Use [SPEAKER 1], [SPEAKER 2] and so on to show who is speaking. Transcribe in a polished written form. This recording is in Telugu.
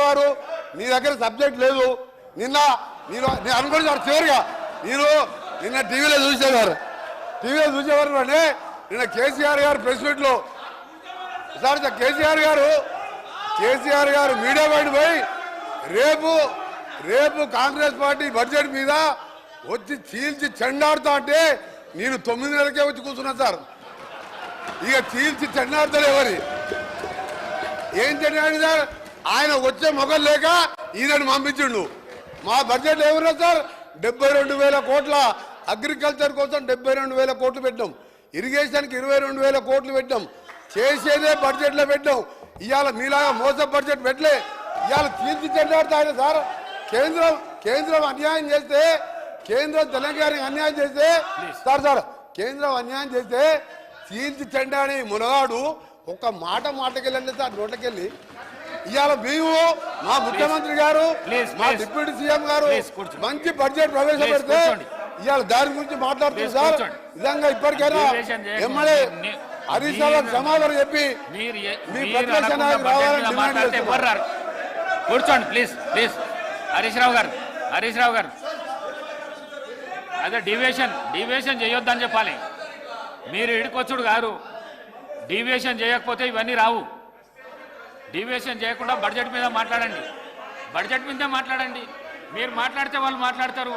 [SPEAKER 1] గారు నీ దగ్గర సబ్జెక్ట్ లేదు. నిన్న నేను అనుకుంటున్నారు చివరిగా నిన్న టీవీలో చూసేవారు అంటే నిన్న కేసీఆర్ గారు ప్రెస్ మీట్లో సార్ కేసీఆర్ గారు మీడియా బయట పోయి రేపు కాంగ్రెస్ పార్టీ బడ్జెట్ మీద వచ్చి చీల్చి చెండాడుతా అంటే నేను 9 నెలలకే వచ్చి కూర్చున్నా సార్. ఇక చీల్చి చెండాడుతలేవని ఏం చెండాడు సార్? ఆయన వచ్చే మొగలు లేక ఈయనను పంపించిండు. మా బడ్జెట్ ఏమన్నా సార్ 72,000 కోట్ల అగ్రికల్చర్ కోసం 72,000 కోట్లు పెట్టాం. ఇరిగేషన్కి 22,000 కోట్లు పెట్టాం. చేసేదే బడ్జెట్లో పెట్టాం. ఇవాళ మీలాగా మోస బడ్జెట్ పెట్టలే. ఇవాళ చీల్చి చెండాడుతాయి సార్. కేంద్రం అన్యాయం చేస్తే కేంద్రం తెలంగాణకి అన్యాయం చేస్తే సార్ కేంద్రం అన్యాయం చేస్తే చీల్చి చెండాని మునగాడు ఒక్క మాటకెళ్ళండి సార్ నోట్లకెళ్ళి. ఇవాళ మేము మా ముఖ్యమంత్రి గారు మా డిప్యూటీ సీఎం గారు మంచి బడ్జెట్ ప్రవేశపెడితే ఇవాళ దాని గురించి మాట్లాడుతున్నారు సార్. నిజంగా ఇప్పటికైనా ఎమ్మెల్యే హరీష్ రావు క్షమాపణ చెప్పి మీ ప్రతిపక్ష నాయకులు రావాలని డిమాండ్ చేస్తున్నారు.
[SPEAKER 2] కూర్చోండి ప్లీజ్ హరీష్ రావు గారు అదే డివియేషన్ చేయొద్దని చెప్పాలి. మీరు ఇడికొచ్చుడు గారు డివియేషన్ చేయకపోతే ఇవన్నీ రావు. డివియేషన్ చేయకుండా బడ్జెట్ మీద మాట్లాడండి. మీరు మాట్లాడితే వాళ్ళు మాట్లాడతారు.